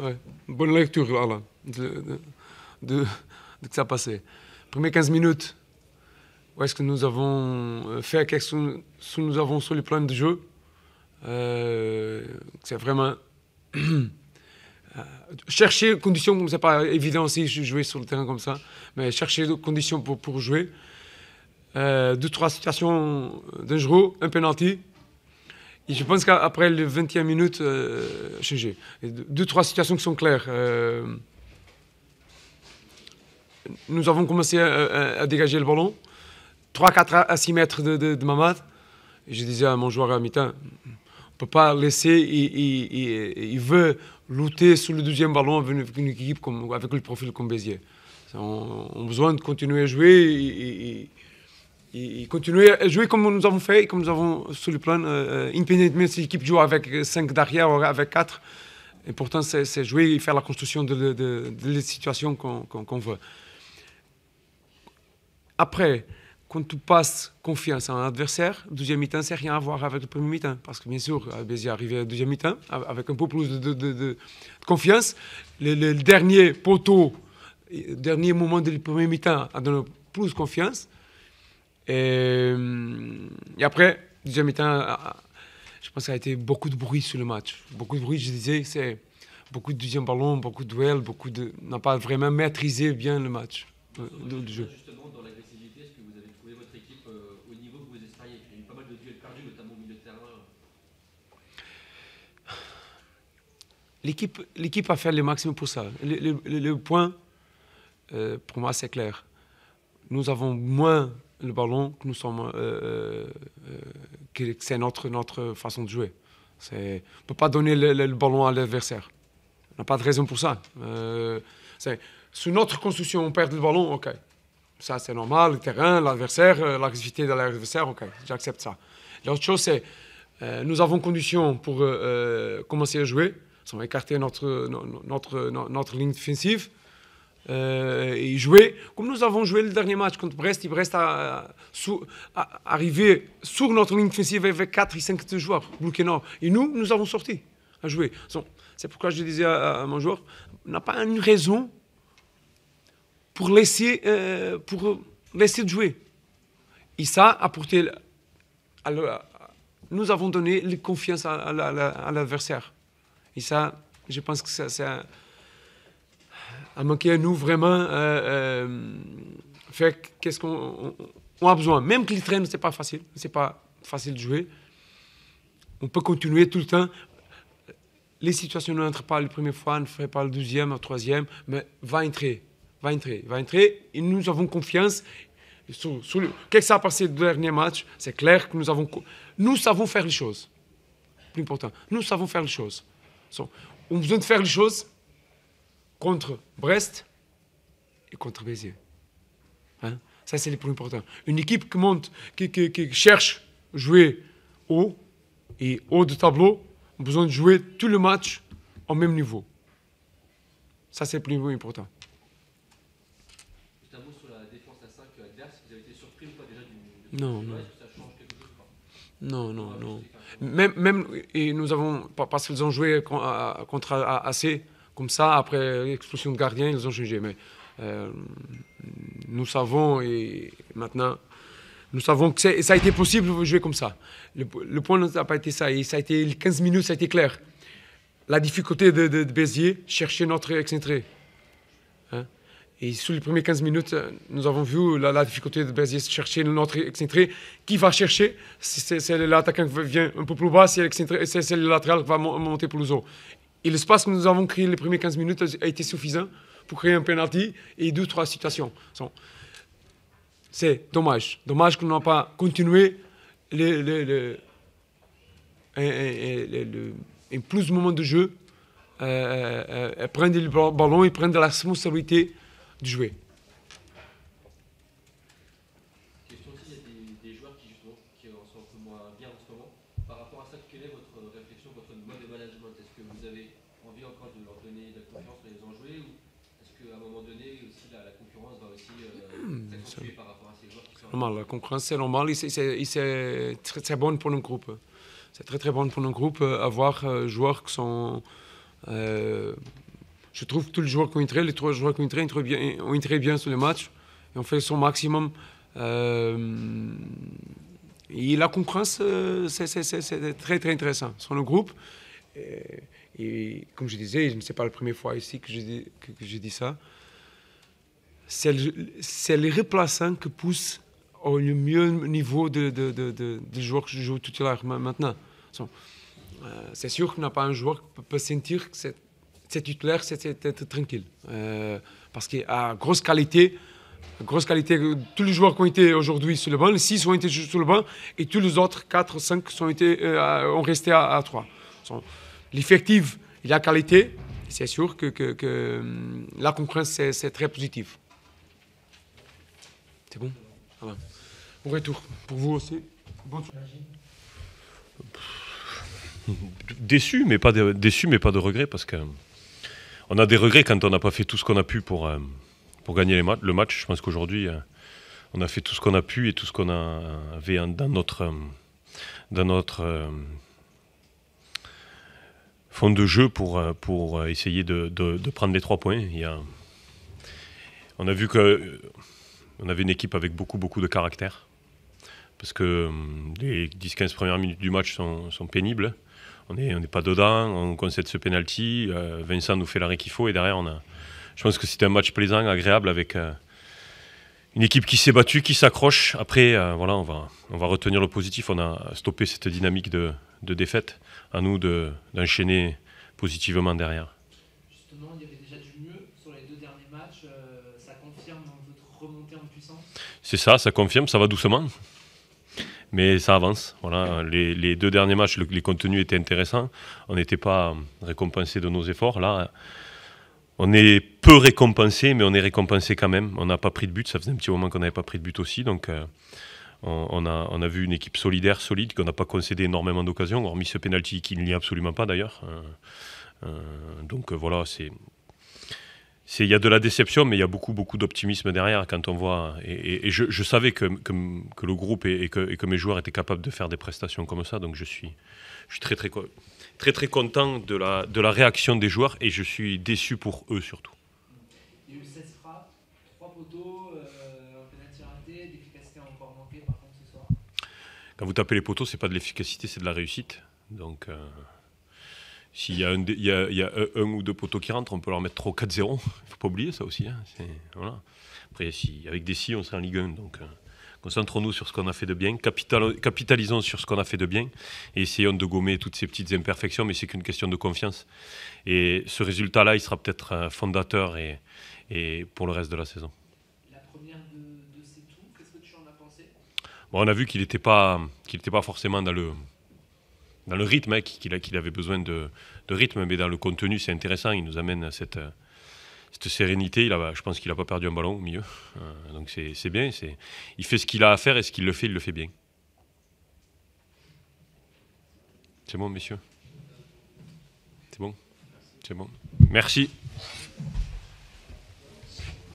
Ouais. Bonne lecture, Alain, de que ça passait. Premières 15 minutes, où est-ce que nous avons fait quelque chose, nous avons sur le plan de jeu. C'est vraiment chercher conditions, c'est pas évident aussi de jouer sur le terrain comme ça, mais chercher des conditions pour jouer. 2-3 situations dangereuses, un penalty. Et je pense qu'après les 21 minutes, changé. 2-3 situations qui sont claires. Nous avons commencé à dégager le ballon. 3-4 à 6 mètres de Mamad. Et je disais à mon joueur à mi-temps, on ne peut pas laisser, il veut lutter sur le deuxième ballon avec une équipe avec le profil comme Béziers. On a besoin de continuer à jouer et continuer à jouer comme nous avons fait, comme nous avons sur le plan, indépendamment si l'équipe joue avec 5 derrière ou avec 4. L'important, c'est jouer et faire la construction de les situations qu'on veut. Après, quand tu passes confiance à un adversaire, le deuxième mi-temps, c'est rien à voir avec le premier mi-temps. Parce que bien sûr, Béziers est arrivé au deuxième mi-temps avec un peu plus de confiance. Le dernier poteau, le dernier moment du premier mi-temps a donné plus confiance. Et après, deuxième mi-temps, je pense que ça a été beaucoup de bruit sur le match. Beaucoup de bruit, je disais, c'est beaucoup de deuxième ballon, beaucoup de duels, on n'a pas vraiment maîtrisé bien le match de jeu. Justement, dans l'agressivité, est-ce que vous avez trouvé votre équipe au niveau que vous espériez? Il y a eu pas mal de duels perdus, notamment au milieu de terrain. L'équipe a fait le maximum pour ça. Le point, pour moi, c'est clair. Nous avons moins le ballon que nous sommes, que c'est notre façon de jouer. On ne peut pas donner le ballon à l'adversaire. On n'a pas de raison pour ça. Sous notre construction, on perd le ballon, ok. Ça, c'est normal, le terrain, l'adversaire, l'agressivité de l'adversaire, ok, j'accepte ça. L'autre chose, c'est nous avons conditions pour commencer à jouer. On va écarter notre ligne défensive. Et jouer comme nous avons joué le dernier match contre Brest. Brest arrivé sur notre ligne défensive avec 4 et 5 joueurs bloqués nord. Et nous avons sorti à jouer. C'est pourquoi je disais à mon joueur, on n'a pas une raison pour laisser de jouer. Et ça a apporté, nous avons donné la confiance à l'adversaire. Et ça, je pense que c'est a manqué à nous vraiment faire qu'est-ce qu'on a besoin. Même que les traînes, c'est pas facile de jouer. On peut continuer tout le temps. Les situations n'entrent pas la première fois, ne fait pas le deuxième, le troisième, mais va entrer. Et nous avons confiance. Qu'est-ce que ça a passé le dernier match? C'est clair que nous savons faire les choses. Plus important, nous savons faire les choses. On a besoin de faire les choses contre Brest et contre Béziers. Hein? Ça, c'est le plus important. Une équipe qui monte, qui cherche à jouer haut et haut de tableau, a besoin de jouer tout le match au même niveau. Ça, c'est le plus important. Juste un mot sur la défense à 5 adverse. Vous avez été surpris ou pas déjà Non. Est-ce que ça change quelque chose ou pas? Non. Même et nous avons, parce qu'ils ont joué contre AC, comme ça, après l'expulsion de gardien, ils ont changé. Mais nous savons, et maintenant, nous savons que ça a été possible de jouer comme ça. Le point n'a pas été ça. Et ça a été, les 15 minutes, ça a été clair. La difficulté de Béziers, chercher notre excentré. Hein? Et sur les premières 15 minutes, nous avons vu la difficulté de Béziers chercher notre excentré. Qui va chercher? C'est l'attaquant qui vient un peu plus bas, c'est le latéral qui va monter plus haut. Et l'espace que nous avons créé les premières 15 minutes a été suffisant pour créer un penalty et 2-3 situations. C'est dommage. Dommage qu'on n'a pas continué un plus de moments de jeu, prendre le ballon et prendre la responsabilité de jouer. Question aussi, il y a des joueurs qui sont un peu moins bien en ce moment. Par rapport à ça, quelle est votre réflexion, votre mode de management? Est-ce que vous avez envie encore de leur donner de la confiance pour les en jouer, ou est-ce qu'à un moment donné aussi la concurrence va aussi s'accentuer par rapport à ces joueurs qui sont normal, la concurrence c'est normal et c'est très bon pour nos groupes. C'est très bon pour nos groupes avoir joueurs qui sont je trouve que tous les joueurs qui ont entré, les 3 joueurs qui ont entré bien sur le match. Et on fait son maximum. Et la concurrence, c'est très, très intéressant sur le groupe. Et comme je disais, ce n'est pas la première fois ici que je dis ça. C'est les remplaçants qui poussent au mieux niveau des joueurs que je joue titulaire maintenant. C'est sûr qu'on n'a pas un joueur qui peut sentir que c'est titulaire, c'est tranquille. Parce qu'à grosse qualité, tous les joueurs qui ont été aujourd'hui sur le banc, les 6 ont été sur le banc, et tous les autres 4 ou 5 ont resté à 3. L'effectif et la qualité, c'est sûr que la concurrence, c'est très positif. C'est bon? Voilà. Bon retour. Pour vous aussi. Bonne soirée. Déçu, mais pas de regrets, parce qu'on a des regrets quand on n'a pas fait tout ce qu'on a pu pour gagner le match. Je pense qu'aujourd'hui, on a fait tout ce qu'on a pu et tout ce qu'on avait dans notre fond de jeu pour essayer de prendre les 3 points. On a vu qu'on avait une équipe avec beaucoup de caractère, parce que les 10-15 premières minutes du match sont pénibles. On n'est pas dedans, on concède ce penalty, Vincent nous fait l'arrêt qu'il faut, et derrière je pense que c'était un match plaisant, agréable, avec une équipe qui s'est battue, qui s'accroche. Après, voilà, on va retenir le positif. On a stoppé cette dynamique de défaite. À nous d'enchaîner positivement derrière. Justement, il y avait déjà du mieux sur les 2 derniers matchs. Ça confirme votre remontée en puissance? C'est ça confirme, ça va doucement. Mais ça avance. Voilà. Les 2 derniers matchs, les contenus étaient intéressants. On n'était pas récompensé de nos efforts. Là, on est peu récompensé, mais on est récompensé quand même. On n'a pas pris de but. Ça faisait un petit moment qu'on n'avait pas pris de but aussi. Donc, on a vu une équipe solidaire, solide, qu'on n'a pas concédé énormément d'occasions, hormis ce penalty qui n'y a absolument pas d'ailleurs. Donc voilà, il y a de la déception, mais il y a beaucoup d'optimisme derrière quand on voit. Et je savais que le groupe et que mes joueurs étaient capables de faire des prestations comme ça. Donc je suis très content de la réaction des joueurs, et je suis déçu pour eux surtout. Il y a eu 16 frappes, 3 poteaux, un penalty raté, l'efficacité a encore manqué par contre ce soir. Quand vous tapez les poteaux, c'est pas de l'efficacité, c'est de la réussite. Donc s'il y a un ou 2 poteaux qui rentrent, on peut leur mettre 3 ou 4-0. Il ne faut pas oublier ça aussi. Hein. Voilà. Après, avec des si, on serait en Ligue 1. Donc, concentrons-nous sur ce qu'on a fait de bien. Capitalisons sur ce qu'on a fait de bien. Et essayons de gommer toutes ces petites imperfections. Mais c'est qu'une question de confiance. Et ce résultat-là, il sera peut-être fondateur et pour le reste de la saison. La première de ces tours, qu'est-ce que tu en as pensé? Bon, on a vu qu'il n'était pas forcément dans le rythme, hein, qu'il avait besoin de rythme, mais dans le contenu, c'est intéressant. Il nous amène à cette sérénité. Je pense qu'il n'a pas perdu un ballon au milieu. Donc c'est bien. Il fait ce qu'il a à faire, et ce qu'il le fait, il le fait bien. C'est bon, messieurs? C'est bon? C'est bon. Merci.